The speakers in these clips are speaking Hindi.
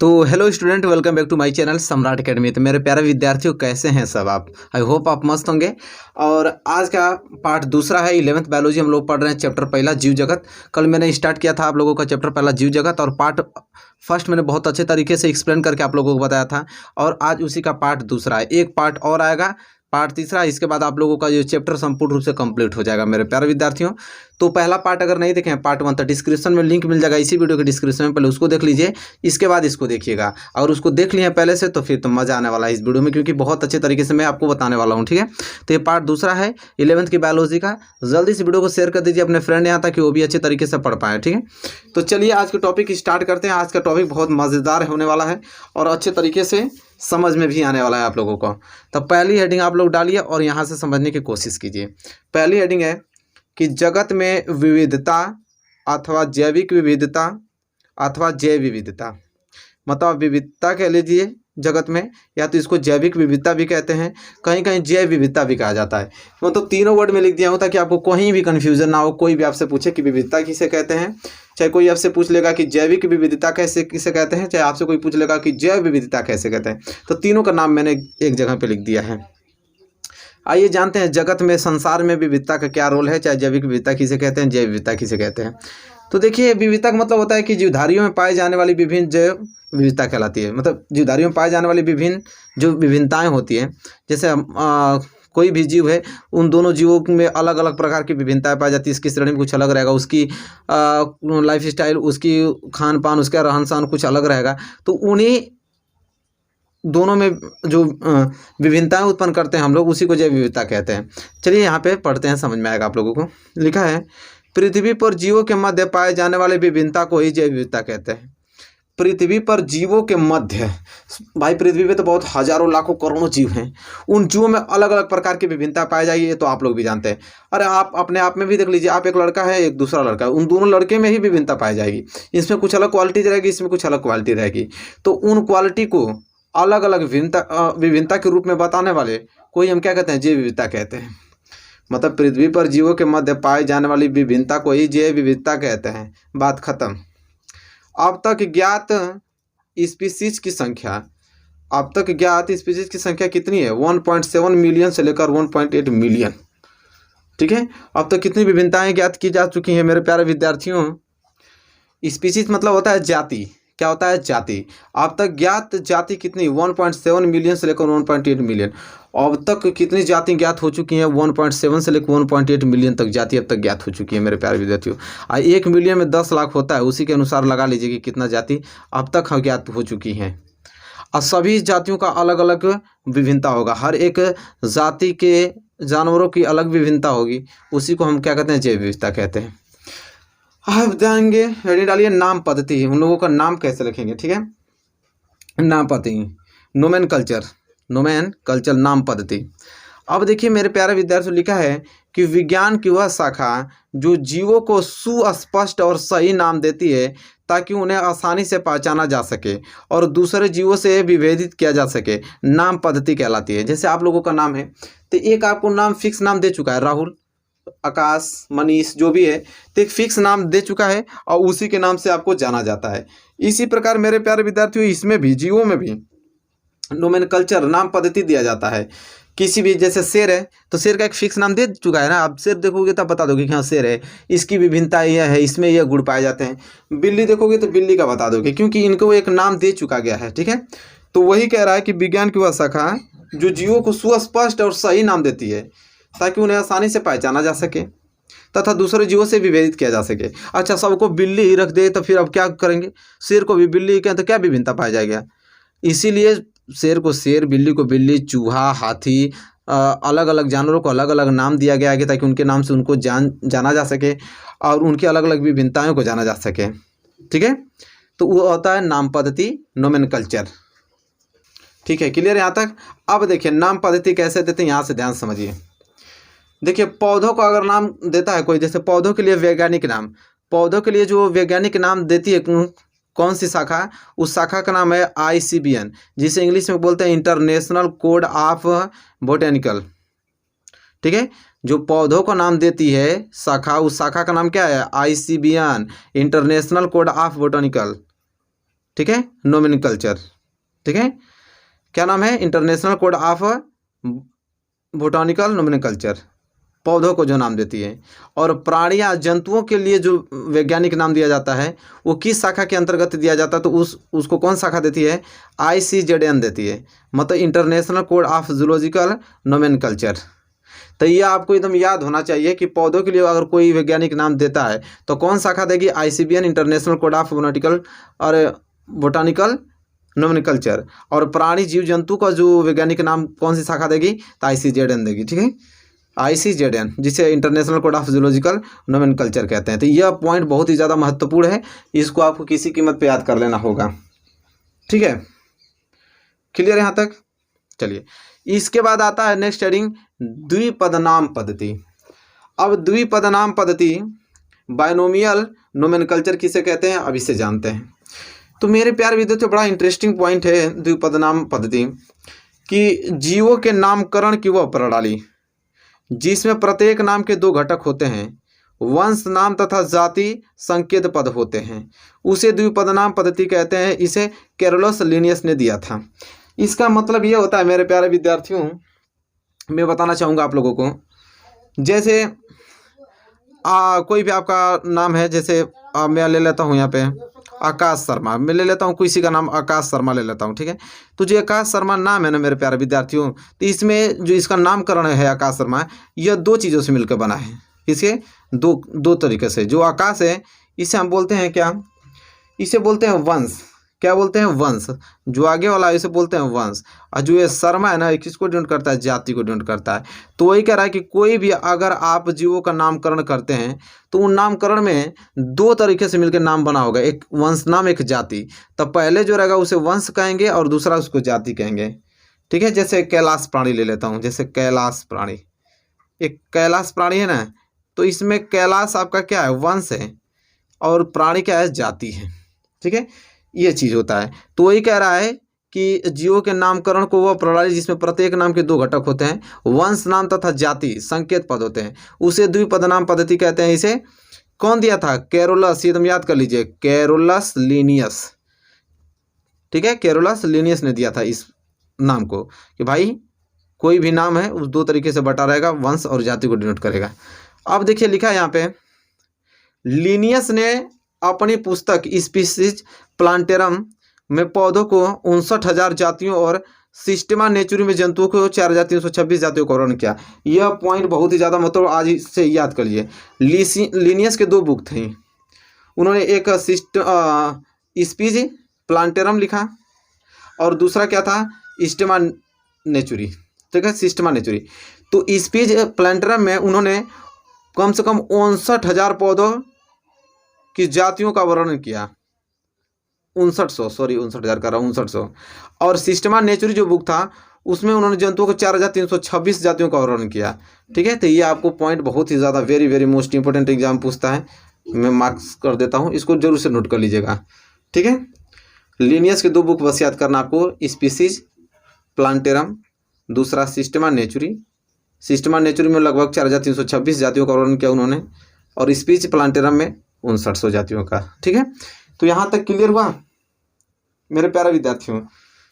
तो hello student, welcome back to my channel Samrat Academy. तो मेरे प्यारे विद्यार्थियों, कैसे हैं सब आप? आई होप आप मस्त होंगे। और आज का पार्ट दूसरा है 11th बायोलॉजी। हम लोग पढ़ रहे हैं चैप्टर पहला जीव जगत। कल मैंने स्टार्ट किया था आप लोगों का चैप्टर पहला जीव जगत, और पार्ट फर्स्ट मैंने बहुत अच्छे तरीके से एक्सप्लेन करके आप लोगों को बताया था। और आज उसी का पार्ट दूसरा है। एक पार्ट और आएगा, पार्ट तीसरा। इसके बाद आप लोगों का जो चैप्टर संपूर्ण रूप से कंप्लीट हो जाएगा मेरे प्यारे विद्यार्थियों। तो पहला पार्ट अगर नहीं देखें, पार्ट 1, तो डिस्क्रिप्शन में लिंक मिल जाएगा इसी वीडियो के डिस्क्रिप्शन में। पहले उसको देख लीजिए, इसके बाद इसको देखिएगा। और उसको देख लिए पहले से तो फिर तो मज़ा आने वाला है इस वीडियो में, क्योंकि बहुत अच्छे तरीके से मैं आपको बताने वाला हूँ। ठीक है, तो ये पार्ट दूसरा है 11th की बायोलॉजी का। जल्दी से वीडियो को शेयर कर दीजिए अपने फ्रेंड यहाँ, ताकि वो भी अच्छे तरीके से पढ़ पाए। ठीक है, तो चलिए आज के टॉपिक स्टार्ट करते हैं। आज का टॉपिक बहुत मज़ेदार होने वाला है और अच्छे तरीके से समझ में भी आने वाला है आप लोगों को। तो पहली हेडिंग आप लोग डालिए और यहाँ से समझने की कोशिश कीजिए। पहली हेडिंग है कि जगत में विविधता अथवा जैविक विविधता अथवा जैव विविधता। मतलब विविधता कह लीजिए जगत में, या तो इसको जैविक विविधता भी कहते हैं, कहीं कहीं जैव विविधता भी कहा जाता है। मतलब तीनों वर्ड में लिख दिया हूँ ताकि आपको कहीं भी कन्फ्यूजन ना हो। कोई भी आपसे पूछे कि विविधता किसे कहते हैं, चाहे कोई आपसे पूछ लेगा कि जैविक विविधता कैसे किसे कहते हैं, चाहे आपसे कोई पूछ लेगा कि जैव विविधता कैसे कहते हैं, तो तीनों का नाम मैंने एक जगह पे लिख दिया है। आइए जानते हैं जगत में, संसार में विविधता का क्या रोल है, चाहे जैविक विविधता किसे कहते हैं, जैव विविधता किसे कहते हैं। तो देखिए, विविधता का मतलब होता है कि जीवधारियों में पाए जाने वाली विभिन्न जैव विविधता कहलाती है। मतलब जीवधारियों में पाए जाने वाली विभिन्न जो विभिन्नताएं होती हैं, जैसे कोई भी जीव है, उन दोनों जीवों में अलग अलग प्रकार की विभिन्नताएं पाई जाती है। इसकी श्रेणी में कुछ अलग रहेगा, उसकी लाइफ स्टाइल, उसकी खान पान, उसका रहन सहन कुछ अलग रहेगा। तो उन्हीं दोनों में जो विभिन्नताएं उत्पन्न करते हैं हम लोग, उसी को जैव विविधता कहते हैं। चलिए यहाँ पे पढ़ते हैं, समझ में आएगा आप लोगों को। लिखा है, पृथ्वी पर जीवों के मध्य पाए जाने वाले विभिन्नता को ही जैव विविधता कहते हैं। पृथ्वी पर जीवों के मध्य, भाई पृथ्वी पे तो बहुत हजारों लाखों करोड़ों जीव हैं, उन जीवों में अलग अलग प्रकार की विभिन्नता पाई जाएगी, ये तो आप लोग भी जानते हैं। अरे आप अपने आप में भी देख लीजिए, आप एक लड़का है, एक दूसरा लड़का है, उन दोनों लड़के में ही विभिन्नता पाई जाएगी। इसमें कुछ अलग क्वालिटी रहेगी, इसमें कुछ अलग क्वालिटी रहेगी। तो उन क्वालिटी को अलग अलग विभिन्नता के रूप में बताने वाले को ही हम क्या कहते हैं, जैव विविधता कहते हैं। मतलब पृथ्वी पर जीवों के मध्य पाई जाने वाली विभिन्नता को ही जैव विविधता कहते हैं। बात खत्म। अब तक ज्ञात स्पीसीज की संख्या, अब तक ज्ञात स्पीसीज की संख्या कितनी है? 1.7 मिलियन से लेकर 1.8 मिलियन। ठीक है, अब तक कितनी विभिन्नताएं ज्ञात की जा चुकी हैं मेरे प्यारे विद्यार्थियों। स्पीसीज मतलब होता है जाति। क्या होता है? जाति। अब तक ज्ञात जाति कितनी? 1.7 मिलियन से लेकर 1.8 मिलियन। अब तक कितनी जाति ज्ञात हो चुकी हैं? 1.7 से लेकर 1.8 मिलियन तक जाति अब तक ज्ञात हो चुकी है मेरे प्यारे विद्यार्थियों। 1 मिलियन में 10 लाख होता है, उसी के अनुसार लगा लीजिए कि कितना जाति अब तक ज्ञात हो चुकी हैं। और सभी जातियों का अलग अलग विभिन्नता होगा। हर एक जाति के जानवरों की अलग विभिन्नता होगी, उसी को हम क्या कहते हैं? जैव विविधता कहते हैं। अब जाएंगे, हेडिंग डालिए नाम पद्धति। उन लोगों का नाम कैसे लिखेंगे? ठीक है, नाम पद्धति, नोमेनकल्चर, नोमेनकल्चर नाम पद्धति। अब देखिए मेरे प्यारे विद्यार्थियों, लिखा है कि विज्ञान की वह शाखा जो जीवों को सुस्पष्ट और सही नाम देती है ताकि उन्हें आसानी से पहचाना जा सके और दूसरे जीवों से विभेदित किया जा सके, नाम पद्धति कहलाती है। जैसे आप लोगों का नाम है, तो एक आपको नाम फिक्स नाम दे चुका है, राहुल, आकाश, मनीष, जो भी है, तो एक फिक्स नाम दे चुका है और उसी के नाम से आपको जाना जाता है। इसी प्रकार मेरे प्यारे विद्यार्थियों, इसमें भी, जीवों में भी नोमेनकल्चर नाम पद्धति दिया जाता है। किसी भी, जैसे शेर है तो शेर का एक फिक्स नाम दे चुका है ना। आप शेर देखोगे तब बता दोगे कि हाँ शेर है, इसकी विभिन्नता यह है, इसमें यह गुण पाए जाते हैं। बिल्ली देखोगे तो बिल्ली का बता दोगे, क्योंकि इनको एक नाम दे चुका गया है। ठीक है, तो वही कह रहा है कि विज्ञान की वह शाखा जो जीवों को सुस्पष्ट और सही नाम देती है ताकि उन्हें आसानी से पहचाना जा सके तथा दूसरे जीवों से विभेदित किया जा सके। अच्छा, सबको बिल्ली ही रख दे तो फिर अब क्या करेंगे? शेर को भी बिल्ली कहें तो क्या विभिन्नता पाया जाएगा? इसीलिए शेर को शेर, बिल्ली को बिल्ली, चूहा, हाथी, अलग अलग जानवरों को अलग अलग नाम दिया गया है ताकि उनके नाम से उनको जाना जा सके और उनकी अलग अलग विभिन्नताओं को जाना जा सके। ठीक है, तो वो होता है नाम पद्धति, नोमेनकल्चर। ठीक है, क्लियर यहाँ तक? अब देखिए नाम पद्धति कैसे देते हैं, यहाँ से ध्यान समझिए। देखिए, पौधों को अगर नाम देता है कोई, जैसे पौधों के लिए वैज्ञानिक नाम, पौधों के लिए जो वैज्ञानिक नाम देती है कौन सी शाखा? उस शाखा का नाम है ICBN, जिसे इंग्लिश में बोलते हैं इंटरनेशनल कोड ऑफ बोटेनिकल। ठीक है, जो पौधों को नाम देती है शाखा, उस शाखा का नाम क्या है? ICBN, international code of botanical. ठीक है, नोमेनक्लेचर, ठीक है, क्या नाम है, international code of botanical nomenclature, पौधों को जो नाम देती है। और प्राणियाँ जंतुओं के लिए जो वैज्ञानिक नाम दिया जाता है वो किस शाखा के अंतर्गत दिया जाता है, तो उसको कौन शाखा देती है, ICZN देती है, मतलब international code of zoological nomenclature. तो ये आपको एकदम याद होना चाहिए कि पौधों के लिए अगर कोई वैज्ञानिक नाम देता है तो कौन शाखा देगी, ICBN, international code of botanical nomenclature. और प्राणी जीव जंतु का जो वैज्ञानिक नाम कौन सी शाखा देगी, तो ICZN देगी, ठीक है, ICZN, जिसे international code of zoological nomenclature कहते हैं। तो यह पॉइंट बहुत ही ज़्यादा महत्वपूर्ण है, इसको आपको किसी कीमत पे याद कर लेना होगा, ठीक है, क्लियर यहाँ तक। चलिए, इसके बाद आता है नेक्स्ट हेडिंग, द्विपदनाम पद्धति। अब द्विपदनाम पद्धति, बायनोमियल नोमेनक्लेचर किसे कहते हैं, अब इसे जानते हैं। तो मेरे प्यारे विद्यार्थियों, बड़ा इंटरेस्टिंग पॉइंट है द्विपदनाम पद्धति कि जीवों के नामकरण की वह प्रणाली जिसमें प्रत्येक नाम के दो घटक होते हैं, वंश नाम तथा जाति संकेत पद होते हैं, उसे द्विपदनाम पद्धति कहते हैं। इसे कैरोलस लिनियस ने दिया था। इसका मतलब ये होता है मेरे प्यारे विद्यार्थियों, मैं बताना चाहूँगा आप लोगों को, जैसे कोई भी आपका नाम है, जैसे मैं ले लेता हूँ यहाँ पे आकाश शर्मा, मैं ले लेता हूँ किसी का नाम आकाश शर्मा ले लेता हूँ, ठीक है। तो जो आकाश शर्मा नाम है ना मेरे प्यारे विद्यार्थियों, तो इसमें जो इसका नामकरण है आकाश शर्मा, यह दो चीज़ों से मिलकर बना है। इसके दो तरीके से, जो आकाश है इसे हम बोलते हैं क्या, इसे बोलते हैं वंश, क्या बोलते हैं, वंश, जो आगे वाला है इसे बोलते हैं वंश। और जो ये शर्मा है ना, किसको डिनोट करता है, जाति को डिनोट करता है। तो वही कह रहा है कि कोई भी अगर आप जीवों का नामकरण करते हैं तो उन नामकरण में दो तरीके से मिलकर नाम बना होगा, एक वंश नाम, एक जाति। तब पहले जो रहेगा उसे वंश कहेंगे और दूसरा उसको जाति कहेंगे, ठीक है। जैसे कैलाश प्राणी ले लेता हूँ, जैसे कैलाश प्राणी, एक कैलाश प्राणी है ना, तो इसमें कैलाश आपका क्या है, वंश है, और प्राणी क्या है, जाति है, ठीक है, ये चीज़ होता है। तो वही कह रहा है कि जीवों के नामकरण को वह प्रणाली जिसमें प्रत्येक नाम के दो घटक होते हैं, वंश नाम तथा जाति संकेत पद होते हैं, उसे द्विपदनाम पद्धति कहते हैं। इसे कौन दिया था, कैरोलस, ये तुम याद कर लीजिए, कैरोलस लिनियस, ठीक है, कैरोलस लिनियस ने दिया था इस नाम को, कि भाई कोई भी नाम है उस दो तरीके से बटा रहेगा, वंश और जाति को डिनोट करेगा। अब देखिए लिखा है यहाँ पे, लिनियस ने अपनी पुस्तक स्पीसीज प्लांटेरम में पौधों को 59,000 जातियों और सिस्टेमा नेचुरी में जंतुओं को 4,326 जातियों का वर्णन किया। यह पॉइंट बहुत ही ज़्यादा मतलब आज से याद कर लीजिए। लिनियस के दो बुक थे, उन्होंने एक स्पीज प्लांटेरम लिखा और दूसरा क्या था, सिस्टेमा नेचुरी, ठीक है, सिस्टेमा नेचुरी। तो स्पीज प्लांटेरम में उन्होंने कम से कम 59,000 पौधों की जातियों का वर्णन किया, 59,000 कर रहा हूँ, 5900। और सिस्टेमा नेचुरी जो बुक था उसमें उन्होंने जंतुओं को 4,326 जातियों का वर्णन किया, ठीक है। तो ये आपको पॉइंट बहुत ही ज़्यादा very very most important exam पूछता है, मैं मार्क्स कर देता हूँ, इसको जरूर से नोट कर लीजिएगा, ठीक है। लिनियस के दो बुक बस याद करना आपको, स्पीसीज प्लांटेरम, दूसरा सिस्टेमा नेचुरी। सिस्टेमा नेचुरी में लगभग 4,326 जातियों का वर्णन किया उन्होंने, और स्पीच प्लांटेरम में 5900 जातियों का, ठीक है। तो यहाँ तक क्लियर हुआ मेरे प्यारे विद्यार्थियों।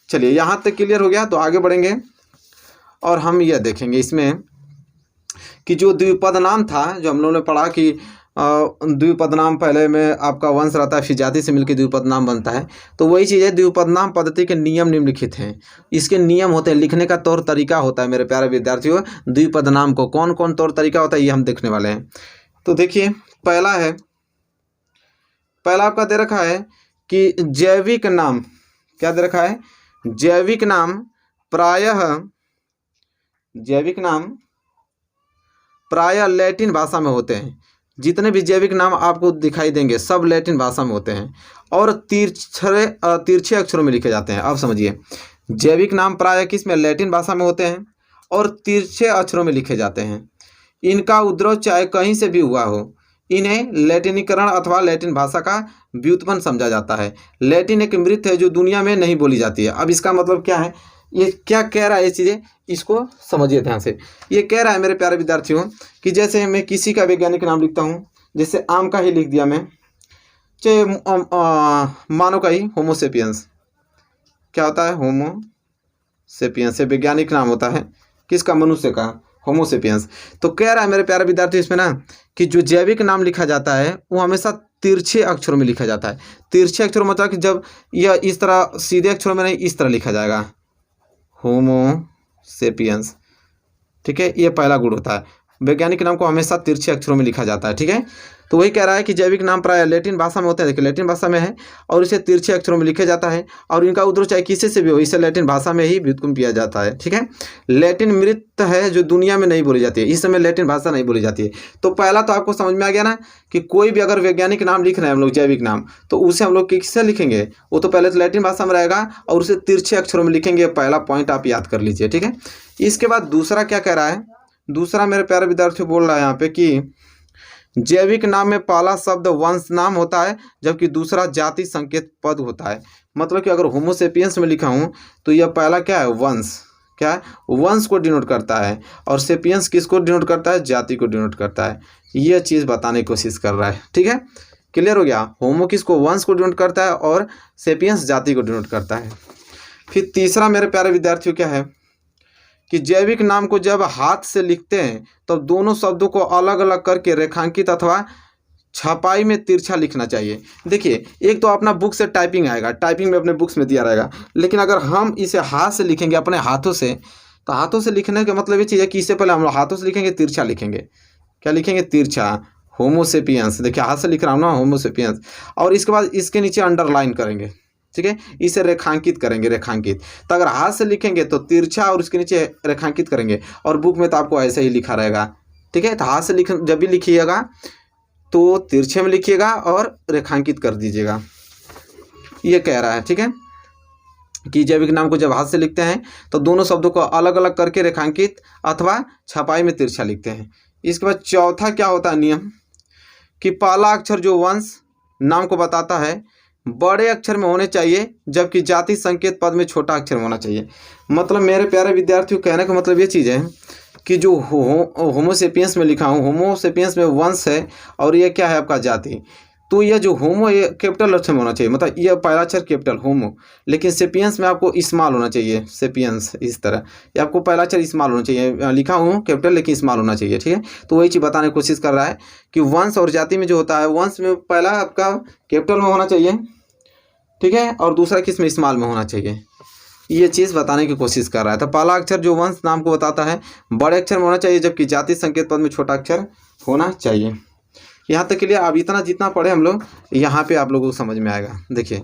चलिए यहाँ तक क्लियर हो गया, तो आगे बढ़ेंगे और हम यह देखेंगे इसमें कि जो द्विपद नाम था, जो हम लोगों ने पढ़ा कि द्विपद नाम पहले में आपका वंश रहता है, फिर जाति से मिलकर द्विपद नाम बनता है। तो वही चीज़ है, द्विपद नाम पद्धति के नियम निम्नलिखित हैं। इसके नियम होते हैं, लिखने का तौर तरीका होता है मेरे प्यारे विद्यार्थियों। द्विपद नाम को कौन कौन तौर तरीका होता है ये हम देखने वाले हैं। तो देखिए पहला है, पहला आपका दे रखा है कि जैविक नाम, क्या दे रखा है, जैविक नाम प्रायः लैटिन भाषा में होते हैं। जितने भी जैविक नाम आपको दिखाई देंगे सब लैटिन भाषा में होते हैं और तिरछे अक्षरों में लिखे जाते हैं। अब समझिए, जैविक नाम प्रायः किस में, लैटिन भाषा में होते हैं और तिरछे अक्षरों में लिखे जाते हैं। इनका उद्भव चाहे कहीं से भी हुआ हो, इन्हें लैटिनीकरण अथवा लैटिन भाषा का व्युत्पन्न समझा जाता है। लैटिन एक मृत है जो दुनिया में नहीं बोली जाती है। अब इसका मतलब क्या है, ये क्या कह रहा है, ये चीज़ें इसको समझिए ध्यान से। ये कह रहा है मेरे प्यारे विद्यार्थियों कि जैसे मैं किसी का वैज्ञानिक नाम लिखता हूँ, जैसे आम का ही लिख दिया मैं, चाहे मानव का ही होमोसेपियंस क्या होता है, होमोसेपियंस से वैज्ञानिक नाम होता है किसका, मनुष्य का, होमोसेपियंस। तो कह रहा है मेरे प्यारे विद्यार्थी इसमें ना कि जो जैविक नाम लिखा जाता है वो हमेशा तिरछे अक्षरों में लिखा जाता है। तिरछे अक्षरों मतलब कि जब यह इस तरह सीधे अक्षरों में नहीं, इस तरह लिखा जाएगा, होमोसेपियंस। ठीक है, ये पहला गुण होता है, वैज्ञानिक नाम को हमेशा तिरछे अक्षरों में लिखा जाता है। ठीक है, तो वही कह रहा है कि जैविक नाम प्राय लैटिन भाषा में होते हैं, देखिए लैटिन भाषा में है और इसे तिरछे अक्षरों में लिखा जाता है और इनका उद्भव चाहे किसी से भी हो, इसे लैटिन भाषा में ही व्युत्पन्न किया जाता है। ठीक है, लैटिन मृत है जो दुनिया में नहीं बोली जाती है, इस समय लैटिन भाषा नहीं बोली जाती है। तो पहला तो आपको समझ में आ गया ना कि कोई भी अगर वैज्ञानिक नाम लिख रहे हैं हम लोग, जैविक नाम, तो उसे हम लोग किससे लिखेंगे, वो तो पहले तो लैटिन भाषा में रहेगा और उसे तिरछे अक्षरों में लिखेंगे। पहला पॉइंट आप याद कर लीजिए। ठीक है, इसके बाद दूसरा क्या कह रहा है, दूसरा मेरे प्यारे विद्यार्थी बोल रहा है यहाँ पे कि जैविक नाम में पहला शब्द वंश नाम होता है जबकि दूसरा जाति संकेत पद होता है। मतलब कि अगर होमोसेपियंस में लिखा हूँ तो यह पहला क्या है, वंश, क्या है, वंश को डिनोट करता है और सेपियंस किसको डिनोट करता है, जाति को डिनोट करता है। यह चीज़ बताने की कोशिश कर रहा है। ठीक है, क्लियर हो गया, होमो किसको, वंश को डिनोट करता है और सेपियंस जाति को डिनोट करता है। फिर तीसरा मेरे प्यारे विद्यार्थियों क्या है कि जैविक नाम को जब हाथ से लिखते हैं तो दोनों शब्दों को अलग अलग करके रेखांकित अथवा छपाई में तिरछा लिखना चाहिए। देखिए, एक तो अपना बुक से टाइपिंग आएगा, टाइपिंग में अपने बुक्स में दिया रहेगा, लेकिन अगर हम इसे हाथ से लिखेंगे अपने हाथों से, तो हाथों से लिखने का मतलब ये चीज़ है कि इससे पहले हम लोग हाथों से लिखेंगे, तिरछा लिखेंगे। क्या लिखेंगे, तिरछा, होमोसेपियंस। देखिए हाथ से लिख रहा हूँ ना, होमोसेपियंस, और इसके बाद इसके नीचे अंडरलाइन करेंगे। ठीक है, इसे रेखांकित करेंगे, रेखांकित। तो अगर हाथ से लिखेंगे तो तिरछा और उसके नीचे रेखांकित करेंगे, और बुक में तो आपको ऐसे ही लिखा रहेगा। ठीक है, तो हाथ से जब भी लिखिएगा तो तिरछे में लिखिएगा और रेखांकित कर दीजिएगा, ये कह रहा है। ठीक है, कि जैविक नाम को जब हाथ से लिखते हैं तो दोनों शब्दों को अलग अलग करके रेखांकित अथवा छपाई में तिरछा लिखते हैं। इसके बाद चौथा क्या होता है नियम कि पहला अक्षर जो वंश नाम को बताता है बड़े अक्षर में होने चाहिए जबकि जाति संकेत पद में छोटा अक्षर में होना चाहिए। मतलब मेरे प्यारे विद्यार्थियों, कहने का मतलब ये चीज़ है कि जो होमोसेपियंस में लिखा हूँ, होमोसेपियंस में वंश है और ये क्या है आपका जाति, तो यह जो होमो ये कैपिटल अक्षर में होना चाहिए, मतलब यह पहला अक्षर कैपिटल होमो, लेकिन सेपियंस में आपको स्मॉल होना चाहिए, सेपियंस इस तरह, ये आपको पहला अक्षर स्मॉल होना चाहिए, लिखा हूँ कैपिटल लेकिन स्मॉल होना चाहिए। ठीक है, तो वही चीज़ बताने की कोशिश कर रहा है कि वंश और जाति में जो होता है, वंश में पहला आपका कैपिटल में होना चाहिए, ठीक है, और दूसरा किस में, स्मॉल में होना चाहिए। ये चीज़ बताने की कोशिश कर रहा है। तो पहला अक्षर जो वंश नाम को बताता है बड़े अक्षर में होना चाहिए जबकि जाति संकेत पद में छोटा अक्षर होना चाहिए। यहाँ तक के लिए आप इतना जितना पढ़े हम लोग, यहाँ पे आप लोगों को समझ में आएगा। देखिए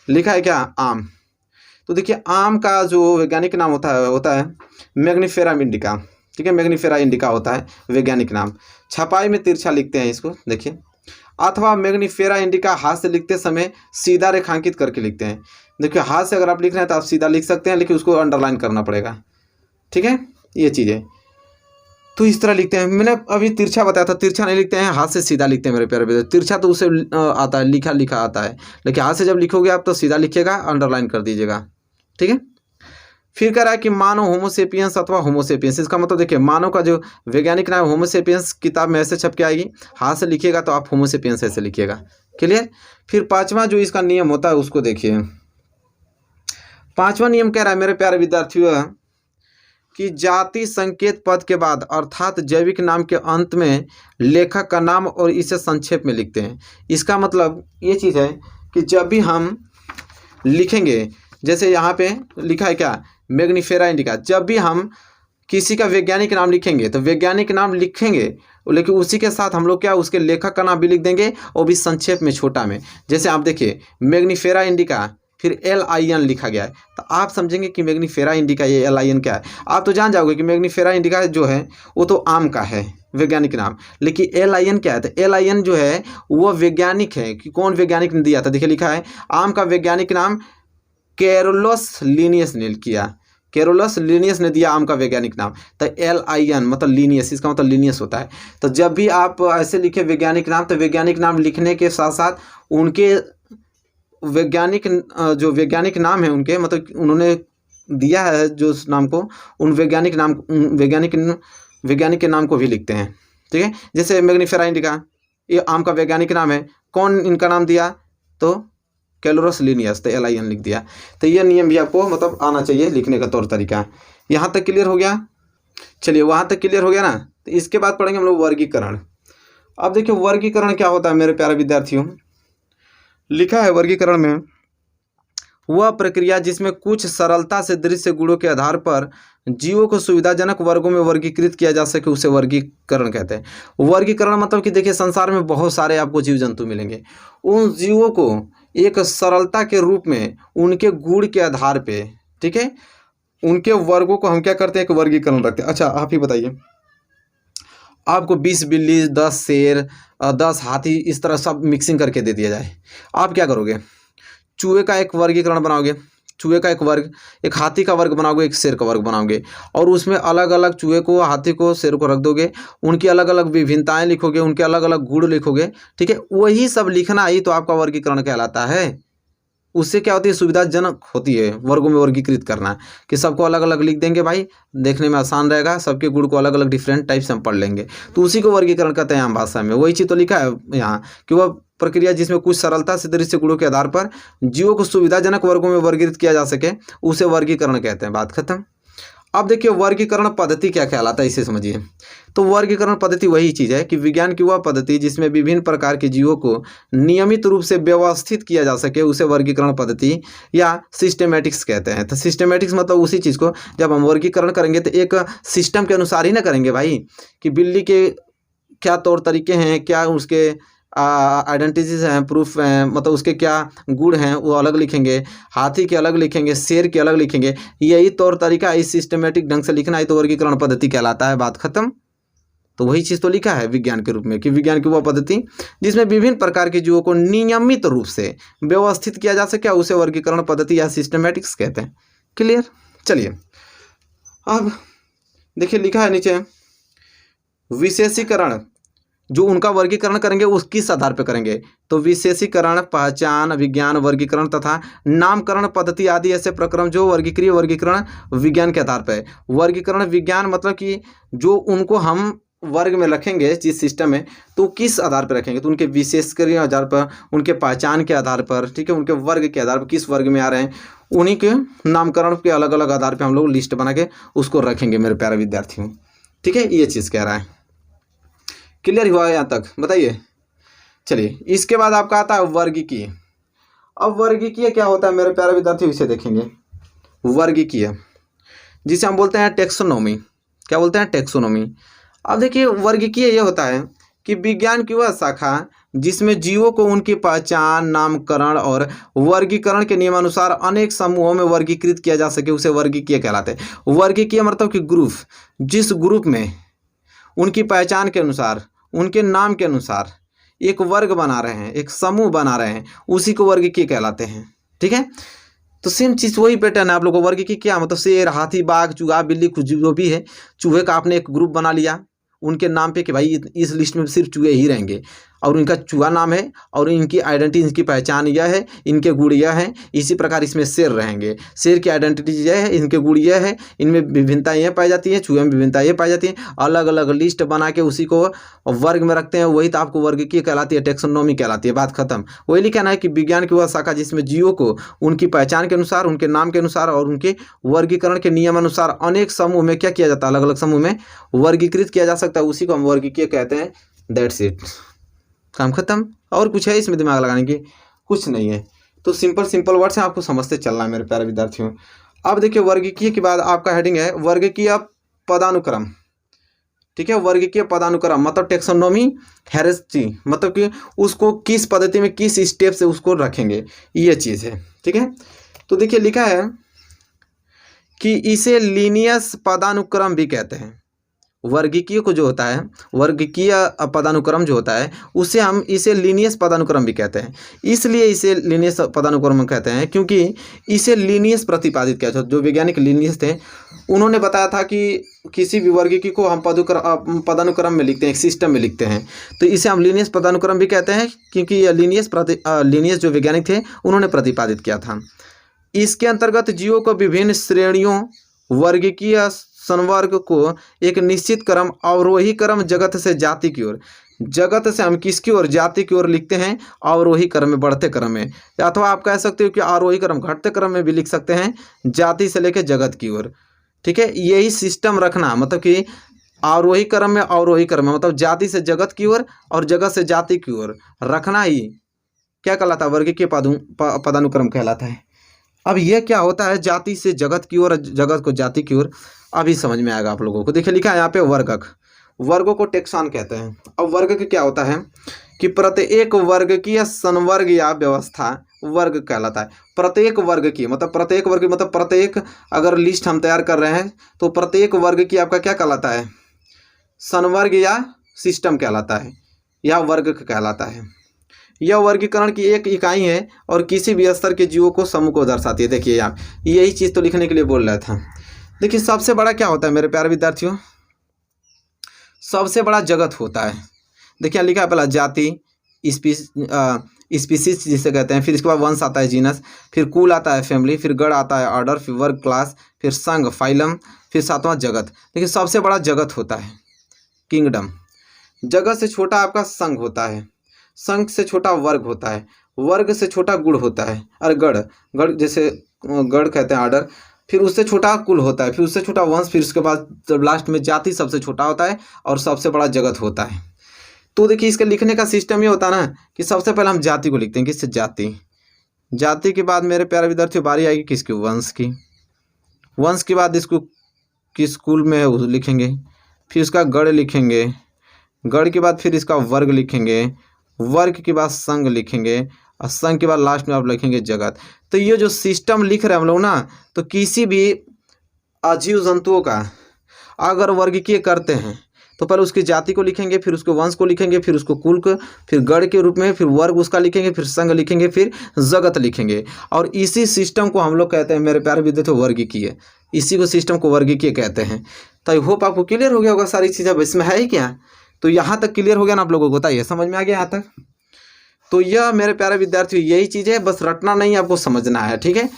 लिखा है क्या, आम। तो देखिए आम का जो वैज्ञानिक नाम होता है मैग्नीफेरा इंडिका। ठीक है, मैग्नीफेरा इंडिका होता है वैज्ञानिक नाम। छपाई में तिरछा लिखते हैं इसको, देखिए, अथवा मैग्नीफेरा इंडिका हाथ से लिखते समय सीधा रेखांकित करके लिखते हैं। देखिए हाथ से अगर आप लिख रहे हैं तो आप सीधा लिख सकते हैं, लेकिन उसको अंडरलाइन करना पड़ेगा। ठीक है, ये चीज़ है, तो इस तरह लिखते हैं। मैंने अभी तिरछा बताया था, तिरछा नहीं लिखते हैं, हाथ से सीधा लिखते हैं मेरे प्यारे बेटे। तिरछा तो उसे आता है, लिखा आता है, लेकिन हाथ से जब लिखोगे आप तो सीधा लिखिएगा, अंडरलाइन कर दीजिएगा। ठीक है, फिर कह रहा है कि मानव होमोसेपियंस अथवा होमोसेपियंस। इसका मतलब देखिए मानव का जो वैज्ञानिक नाम होमोसेपियंस किताब में ऐसे छप के आएगी, हाथ से लिखिएगा तो आप होमोसेपियंस ऐसे लिखिएगा। क्लियर। फिर पांचवा जो इसका नियम होता है उसको देखिए। पांचवा नियम कह रहा है मेरे प्यारे विद्यार्थियों कि जाति संकेत पद के बाद अर्थात जैविक नाम के अंत में लेखक का नाम और इसे संक्षेप में लिखते हैं। इसका मतलब ये चीज़ है कि जब भी हम लिखेंगे, जैसे यहाँ पे लिखा है क्या, मैग्नीफेरा इंडिका, जब भी हम किसी का वैज्ञानिक नाम लिखेंगे तो वैज्ञानिक नाम लिखेंगे, लेकिन उसी के साथ हम लोग क्या उसके लेखक का नाम भी लिख देंगे, और भी संक्षेप में छोटा में। जैसे आप देखिए मैग्नीफेरा इंडिका फिर LIN लिखा गया है, तो आप समझेंगे कि मैग्नीफेरा इंडिका ये LIN क्या है। आप तो जान जाओगे कि मैग्नीफेरा इंडिका जो है वो तो आम का है वैज्ञानिक नाम, लेकिन LIN क्या है, तो LIN जो है वो वैज्ञानिक है कि कौन वैज्ञानिक ने दिया था। देखिए लिखा है आम का वैज्ञानिक नाम कैरोलस लिनियस ने किया, कैरोलस लिनियस ने दिया आम का वैज्ञानिक नाम। तो LIN मतलब लिनियस, इसका मतलब लिनियस होता है। तो जब भी आप ऐसे लिखे वैज्ञानिक नाम, तो वैज्ञानिक नाम लिखने के साथ साथ उनके वैज्ञानिक जो वैज्ञानिक नाम है उनके, मतलब उन्होंने दिया है जो उस नाम को, उन वैज्ञानिक नाम वैज्ञानिक के नाम को भी लिखते हैं। ठीक है, जैसे मैग्नीफेरा इंडिका ये आम का वैज्ञानिक नाम है, कौन इनका नाम दिया? तो कैलोरस लिनियस, तो LIN लिख दिया। तो यह नियम भी आपको मतलब आना चाहिए लिखने का तौर तरीका। यहाँ तक क्लियर हो गया? चलिए वहाँ तक क्लियर हो गया ना। तो इसके बाद पढ़ेंगे हम लोग वर्गीकरण। अब देखिए वर्गीकरण क्या होता है मेरे प्यारे विद्यार्थियों। लिखा है वर्गीकरण में वह प्रक्रिया जिसमें कुछ सरलता से दृश्य गुणों के आधार पर जीवों को सुविधाजनक वर्गों में वर्गीकृत किया जा सके, उसे वर्गीकरण कहते हैं। वर्गीकरण मतलब कि देखिए संसार में बहुत सारे आपको जीव जंतु मिलेंगे, उन जीवों को एक सरलता के रूप में उनके गुण के आधार पे, ठीक है, उनके वर्गों को हम क्या करते हैं? एक वर्गीकरण रखते हैं। अच्छा आप ही बताइए, आपको 20 बिल्ली, 10 शेर, 10 हाथी, इस तरह सब मिक्सिंग करके दे दिया जाए, आप क्या करोगे? चूहे का एक वर्गीकरण बनाओगे, चूहे का एक वर्ग, एक हाथी का वर्ग बनाओगे, एक शेर का वर्ग बनाओगे, और उसमें अलग अलग चूहे को, हाथी को, शेर को रख दोगे, उनकी अलग अलग विभिन्नताएं लिखोगे, उनके अलग अलग गुण लिखोगे, ठीक है। वही सब लिखना ही तो आपका वर्गीकरण कहलाता है। उससे क्या होती है? सुविधाजनक होती है वर्गों में वर्गीकृत करना, कि सबको अलग अलग लिख देंगे भाई, देखने में आसान रहेगा, सबके गुण को अलग अलग डिफरेंट टाइप से हम पढ़ लेंगे, तो उसी को वर्गीकरण कहते हैं आम भाषा में। वही चीज़ तो लिखा है यहाँ कि वह प्रक्रिया जिसमें कुछ सरलता से दृश्य गुणों के आधार पर जीवों को सुविधाजनक वर्गों में वर्गीकृत किया जा सके, उसे वर्गीकरण कहते हैं। बात खत्म। अब देखिए वर्गीकरण पद्धति क्या कहलाता है, इसे समझिए। तो वर्गीकरण पद्धति वही चीज़ है कि विज्ञान की वह पद्धति जिसमें विभिन्न प्रकार के जीवों को नियमित रूप से व्यवस्थित किया जा सके, उसे वर्गीकरण पद्धति या सिस्टेमेटिक्स कहते हैं। तो सिस्टेमेटिक्स मतलब उसी चीज़ को जब हम वर्गीकरण करेंगे तो एक सिस्टम के अनुसार ही ना करेंगे भाई, कि बिल्ली के क्या तौर तरीके हैं, क्या उसके आइडेंटिटीज हैं, प्रूफ हैं, मतलब उसके क्या गुण हैं वो अलग लिखेंगे, हाथी के अलग लिखेंगे, शेर के अलग लिखेंगे, यही तौर तरीका इस सिस्टमेटिक ढंग से लिखना है तो वर्गीकरण पद्धति कहलाता है। बात खत्म। तो वही चीज़ तो लिखा है विज्ञान के रूप में कि विज्ञान की वह पद्धति जिसमें विभिन्न प्रकार के जीवों को नियमित रूप से व्यवस्थित किया जा सके, उसे वर्गीकरण पद्धति या सिस्टमेटिक्स कहते हैं। क्लियर? चलिए अब देखिए लिखा है नीचे, विशेषीकरण, जो उनका वर्गीकरण करेंगे उस किस आधार पर करेंगे? तो विशेषीकरण, पहचान, विज्ञान, वर्गीकरण तथा नामकरण पद्धति आदि ऐसे प्रक्रम जो वर्गीकृत वर्गीकरण विज्ञान के आधार पर है। वर्गीकरण विज्ञान मतलब कि जो उनको हम वर्ग में रखेंगे जिस सिस्टम में, तो किस आधार पर रखेंगे? तो उनके विशेषकर आधार पर, उनके पहचान के आधार पर, ठीक है, उनके वर्ग के आधार पर, किस वर्ग में आ रहे हैं, उन्हीं के नामकरण के अलग अलग आधार पर हम लोग लिस्ट बना के उसको रखेंगे मेरे प्यारे विद्यार्थियों। ठीक है, ये चीज़ कह रहा है। क्लियर हुआ यहाँ तक? बताइए। चलिए इसके बाद आपका आता है वर्गीकीय। अब वर्गीकीय क्या होता है मेरे प्यारे विद्यार्थियों, इसे देखेंगे। वर्गीकीय जिसे हम बोलते हैं टेक्सोनोमी। क्या बोलते हैं? टेक्सोनोमी। अब देखिए वर्गीकीय ये होता है कि विज्ञान की वह शाखा जिसमें जीवों को उनकी पहचान, नामकरण और वर्गीकरण के नियमानुसार अनेक समूहों में वर्गीकृत किया जा सके, उसे वर्गीकीय कहलाते हैं। वर्गीकीय मतलब कि ग्रुप, जिस ग्रुप में उनकी पहचान के अनुसार, उनके नाम के अनुसार एक वर्ग बना रहे हैं, एक समूह बना रहे हैं, उसी को वर्गीकीय कहलाते हैं। ठीक है, तो सेम चीज़ वही पैटर्न है। आप लोग को वर्गीकीय क्या मतलब, शेर, हाथी, बाघ, चूहा, बिल्ली, कुछ जो भी है, चूहे का आपने एक ग्रुप बना लिया उनके नाम पे कि भाई इस लिस्ट में सिर्फ चूहे ही रहेंगे, और इनका चूहा नाम है और इनकी आइडेंटिटी, इनकी पहचान यह है, इनके गुण यह है। इसी प्रकार इसमें शेर रहेंगे, शेर की आइडेंटिटी यह है, इनके गुण यह है, इनमें विभिन्नता यह पाई जाती है, चूहे में विभिन्नता यह पाई जाती है। अलग अलग लिस्ट बना के उसी को वर्ग में रखते हैं, वही तो आपको वर्गीकीय कहलाती है, टेक्सोनोमी कहलाती है। बात खत्म। वही लिखा है कि विज्ञान की वह शाखा जिसमें जीवों को उनकी पहचान के अनुसार, उनके नाम के अनुसार और उनके वर्गीकरण के नियमानुसार अनेक समूह में क्या किया जाता है, अलग अलग समूह में वर्गीकृत किया जा सकता है, उसी को हम वर्गीकीय कहते हैं। दैट्स इट, काम खत्म। और कुछ है इसमें दिमाग लगाने की? कुछ नहीं है। तो सिंपल सिंपल वर्ड से आपको समझते चलना है मेरे प्यारे विद्यार्थियों। अब देखिए वर्गीकीय के बाद आपका हेडिंग है वर्गीकीय पदानुक्रम। ठीक है, वर्गीकीय पदानुक्रम मतलब टेक्सोनोमी हेरेस्टी, मतलब कि उसको किस पद्धति में, किस स्टेप से उसको रखेंगे, ये चीज़ है। ठीक है, तो देखिए लिखा है कि इसे लीनियस पदानुक्रम भी कहते हैं। वर्गीकीय को जो होता है, वर्गीकीय पदानुक्रम जो होता है, उसे हम इसे लीनियस पदानुक्रम भी कहते हैं। इसलिए इसे लीनियस पदानुक्रम कहते हैं क्योंकि इसे लीनियस प्रतिपादित किया था। जो वैज्ञानिक लीनियस थे उन्होंने बताया था कि किसी भी वर्गीकीय को हम पदानुक्रम में लिखते हैं, एक सिस्टम में लिखते हैं, तो इसे हम लीनियस पदानुक्रम भी कहते हैं क्योंकि यह लीनियस जो वैज्ञानिक थे उन्होंने प्रतिपादित किया था। इसके अंतर्गत जीवों को विभिन्न श्रेणियों, वर्गीकीय संवर्ग को एक निश्चित क्रम, अवरोही क्रम, जगत से जाति की ओर, जगत से हम किसकी ओर, जाति की ओर लिखते हैं, अवरोही क्रम में, बढ़ते क्रम में, अथवा आप कह सकते हो कि आरोही क्रम, घटते क्रम में भी लिख सकते हैं, जाति से लेकर जगत की ओर। ठीक है, यही सिस्टम रखना, मतलब कि आरोही क्रम में, अवरोही क्रम में, मतलब जाति से जगत की ओर और जगत से जाति की ओर रखना ही क्या कहलाता है, वर्गीय पदानुक्रम कहलाता है। अब यह क्या होता है, जाति से जगत की ओर, जगत को जाति की ओर, अभी समझ में आएगा आप लोगों को। देखिए लिखा है यहाँ पे वर्गक, वर्गों को टेक्सान कहते हैं। अब वर्ग क्या होता है कि प्रत्येक वर्ग की या संवर्ग या व्यवस्था वर्ग कहलाता है। प्रत्येक वर्ग की मतलब प्रत्येक वर्ग मतलब प्रत्येक, अगर लिस्ट हम तैयार कर रहे हैं तो प्रत्येक वर्ग की आपका क्या कहलाता है, संवर्ग या सिस्टम कहलाता है, या वर्ग कहलाता है। यह वर्गीकरण की एक इकाई है और किसी भी स्तर के जीवों को समूह को दर्शाती है। देखिए यहाँ यही चीज़ तो लिखने के लिए बोल रहा था। देखिए सबसे बड़ा क्या होता है मेरे प्यारे विद्यार्थियों, सबसे बड़ा जगत होता है। देखिए लिखा है पहला जाति, स्पीसीज जिसे कहते हैं, फिर इसके बाद वंश आता है जीनस, फिर कुल आता है फैमिली, फिर गण आता है ऑर्डर, फिर वर्ग क्लास, फिर संघ फाइलम, फिर सातवां जगत। देखिए सबसे बड़ा जगत होता है किंगडम। जगत से छोटा आपका संघ होता है, संघ से छोटा वर्ग होता है, वर्ग से छोटा गुण होता है, और गण, गण जैसे गण कहते हैं ऑर्डर, फिर उससे छोटा कुल होता है, फिर उससे छोटा वंश, फिर उसके बाद जब लास्ट में जाति सबसे छोटा होता है और सबसे बड़ा जगत होता है। तो देखिए इसके लिखने का सिस्टम ये होता है ना कि सबसे पहले हम जाति को लिखते हैं, किससे, जाति। जाति के बाद मेरे प्यारे विद्यार्थियों बारी आएगी किसकी, वंश की। वंश के बाद इसको किस कुल में है लिखेंगे, फिर इसका गण लिखेंगे, गण के बाद फिर इसका वर्ग लिखेंगे, वर्ग के बाद संघ लिखेंगे, और संघ के बाद लास्ट में आप लिखेंगे जगत। तो ये जो सिस्टम लिख रहे हैं हम लोग ना, तो किसी भी अजीव जंतुओं का अगर वर्गीय करते हैं तो पहले उसकी जाति को लिखेंगे, फिर उसको वंश को लिखेंगे, फिर उसको कुल को, फिर गण के रूप में, फिर वर्ग उसका लिखेंगे, फिर संघ लिखेंगे, फिर जगत लिखेंगे। और इसी सिस्टम को हम लोग कहते हैं मेरे प्यारे विद्यार्थियों वर्गीय, इसी को सिस्टम को वर्गीय कहते हैं। तो आई होप आपको क्लियर हो गया होगा सारी चीज़ें। अब इसमें है ही क्या, तो यहाँ तक क्लियर हो गया ना आप लोगों को, बताइए समझ में आ गया यहाँ तक। तो यह मेरे प्यारे विद्यार्थियों यही चीज़ है, बस रटना नहीं, आपको समझना है। ठीक है,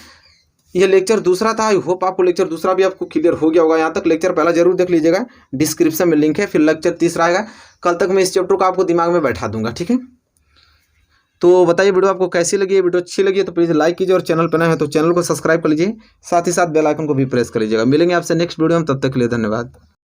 यह लेक्चर दूसरा था। आई होप आपको लेक्चर दूसरा भी आपको क्लियर हो गया होगा। यहाँ तक लेक्चर पहला जरूर देख लीजिएगा, डिस्क्रिप्शन में लिंक है। फिर लेक्चर तीसरा आएगा, कल तक मैं इस चैप्टर को आपको दिमाग में बैठा दूंगा। ठीक है, तो बताइए वीडियो आपको कैसी लगी। वीडियो अच्छी लगी है तो प्लीज़ लाइक कीजिए, और चैनल पर नए हैं तो चैनल को सब्सक्राइब कर लीजिए, साथ ही साथ बेल आइकन को भी प्रेस कर लीजिएगा। मिलेंगे आपसे नेक्स्ट वीडियो में, तब तक के लिए धन्यवाद।